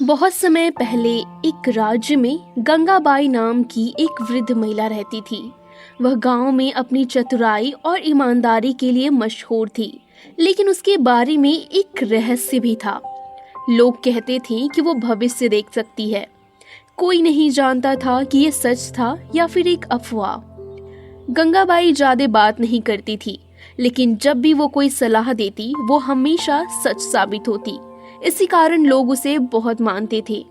बहुत समय पहले एक राज्य में गंगाबाई नाम की एक वृद्ध महिला रहती थी। वह गांव में अपनी चतुराई और ईमानदारी के लिए मशहूर थी, लेकिन उसके बारे में एक रहस्य भी था। लोग कहते थे कि वो भविष्य देख सकती है। कोई नहीं जानता था कि ये सच था या फिर एक अफवाह। गंगाबाई ज्यादा बात नहीं करती थी, लेकिन जब भी वो कोई सलाह देती वो हमेशा सच साबित होती। इसी कारण लोग उसे बहुत मानते थे।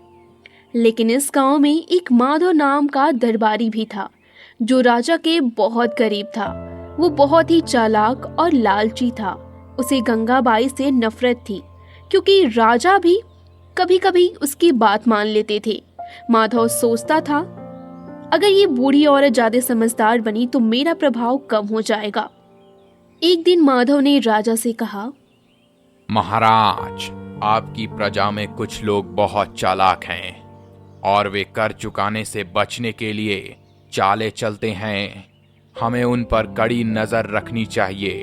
लेकिन इस गांव में एक माधव नाम का दरबारी भी था, जो राजा के बहुत करीब था। वो बहुत ही चालाक और लालची था। उसे गंगाबाई से नफरत थी, क्योंकि राजा भी कभी कभी उसकी बात मान लेते थे। माधव सोचता था, अगर ये बूढ़ी औरत ज्यादा समझदार बनी तो मेरा प्रभाव कम हो जाएगा। एक दिन माधव ने राजा से कहा, महाराज, आपकी प्रजा में कुछ लोग बहुत चालाक हैं और वे कर चुकाने से बचने के लिए चाले चलते हैं। हमें उन पर कड़ी नजर रखनी चाहिए।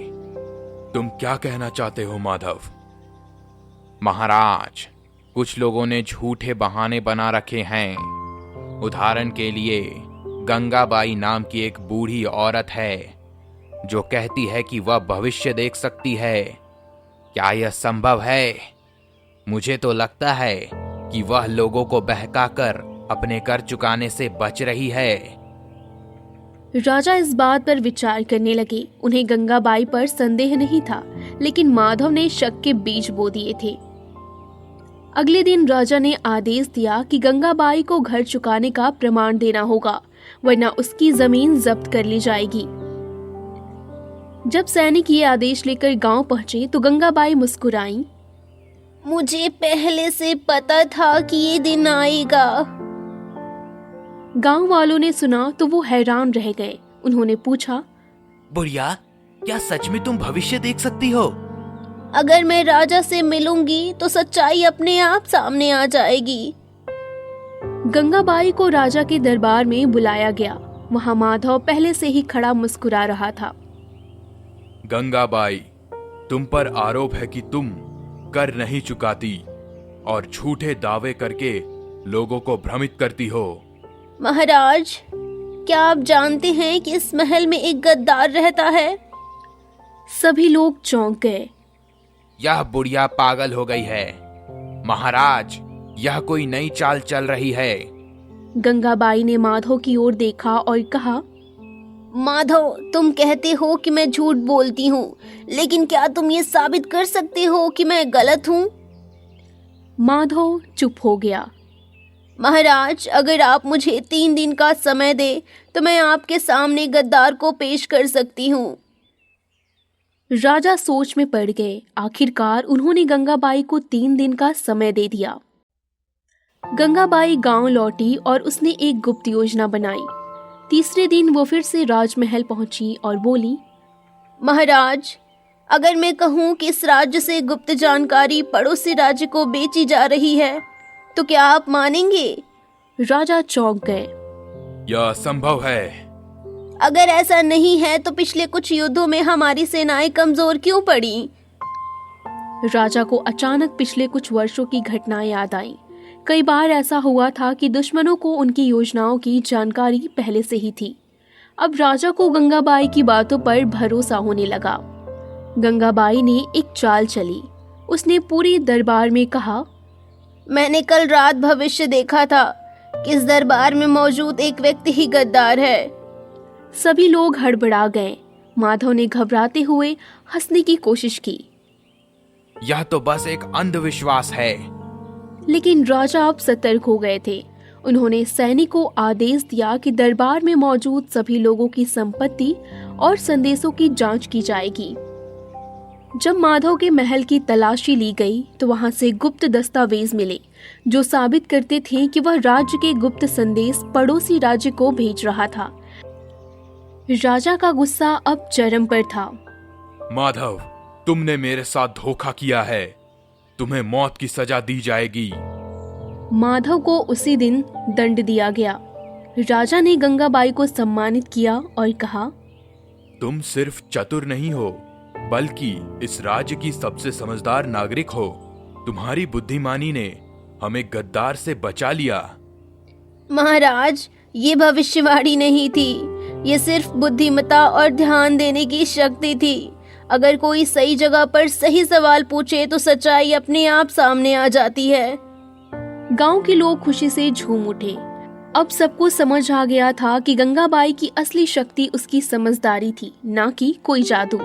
तुम क्या कहना चाहते हो माधव? महाराज, कुछ लोगों ने झूठे बहाने बना रखे हैं। उदाहरण के लिए गंगाबाई नाम की एक बूढ़ी औरत है जो कहती है कि वह भविष्य देख सकती है। क्या यह संभव है? मुझे तो लगता है कि वह लोगों को बहकाकर अपने कर चुकाने से बच रही है। राजा इस बात पर विचार करने लगे। उन्हें गंगाबाई पर संदेह नहीं था, लेकिन माधव ने शक के बीज बो दिए थे। अगले दिन राजा ने आदेश दिया कि गंगाबाई को घर चुकाने का प्रमाण देना होगा, वरना उसकी जमीन जब्त कर ली जाएगी। जब सैनिक ये आदेश लेकर गांव पहुंचे तो गंगाबाई मुस्कुराई। मुझे पहले से पता था कि ये दिन आएगा। गांव वालों ने सुना तो वो हैरान रह गए। उन्होंने पूछा, बुढ़िया, क्या सच में तुम भविष्य देख सकती हो? अगर मैं राजा से मिलूंगी तो सच्चाई अपने आप सामने आ जाएगी। गंगाबाई को राजा के दरबार में बुलाया गया। वहां माधव पहले से ही खड़ा मुस्कुरा रहा था। गंगाबाई, तुम पर आरोप है कि तुम कर नहीं चुकाती और झूठे दावे करके लोगों को भ्रमित करती हो। महाराज, क्या आप जानते हैं कि इस महल में एक गद्दार रहता है? सभी लोग चौंक गए। यह बुढ़िया पागल हो गई है। महाराज, यह कोई नई चाल चल रही है। गंगाबाई ने माधव की ओर देखा और कहा, माधव, तुम कहते हो कि मैं झूठ बोलती हूँ, लेकिन क्या तुम ये साबित कर सकते हो कि मैं गलत हूँ? माधव चुप हो गया। महाराज, अगर आप मुझे 3 दिन का समय दे तो मैं आपके सामने गद्दार को पेश कर सकती हूँ। राजा सोच में पड़ गए। आखिरकार उन्होंने गंगाबाई को 3 दिन का समय दे दिया। गंगाबाई गांव लौटी और उसने एक गुप्त योजना बनाई। तीसरे दिन वो फिर से राजमहल पहुंची और बोली, महाराज, अगर मैं कहूं कि इस राज्य से गुप्त जानकारी पड़ोसी राज्य को बेची जा रही है तो क्या आप मानेंगे? राजा चौंक गए। यह असंभव है। अगर ऐसा नहीं है तो पिछले कुछ युद्धों में हमारी सेनाएं कमजोर क्यों पड़ी? राजा को अचानक पिछले कुछ वर्षों की घटनाएं याद आईं। कई बार ऐसा हुआ था कि दुश्मनों को उनकी योजनाओं की जानकारी पहले से ही थी। अब राजा को गंगाबाई की बातों पर भरोसा होने लगा। गंगाबाई ने एक चाल चली। उसने पूरे दरबार में कहा, मैंने कल रात भविष्य देखा था कि इस दरबार में मौजूद एक व्यक्ति ही गद्दार है। सभी लोग हड़बड़ा गए। माधव ने घबराते हुए हंसने की कोशिश की। यह तो बस एक अंधविश्वास है। लेकिन राजा अब सतर्क हो गए थे। उन्होंने सैनिकों को आदेश दिया कि दरबार में मौजूद सभी लोगों की संपत्ति और संदेशों की जांच की जाएगी। जब माधव के महल की तलाशी ली गई तो वहां से गुप्त दस्तावेज मिले, जो साबित करते थे कि वह राज्य के गुप्त संदेश पड़ोसी राज्य को भेज रहा था। राजा का गुस्सा अब चरम पर था। माधव, तुमने मेरे साथ धोखा किया है। तुम्हें मौत की सजा दी जाएगी। माधव को उसी दिन दंड दिया गया। राजा ने गंगाबाई को सम्मानित किया और कहा, तुम सिर्फ चतुर नहीं हो, बल्कि इस राज्य की सबसे समझदार नागरिक हो। तुम्हारी बुद्धिमानी ने हमें गद्दार से बचा लिया। महाराज, ये भविष्यवाणी नहीं थी, ये सिर्फ बुद्धिमत्ता और ध्यान देने की शक्ति थी। अगर कोई सही जगह पर सही सवाल पूछे तो सच्चाई अपने आप सामने आ जाती है। गांव के लोग खुशी से झूम उठे। अब सबको समझ आ गया था कि गंगाबाई की असली शक्ति उसकी समझदारी थी, ना कि कोई जादू।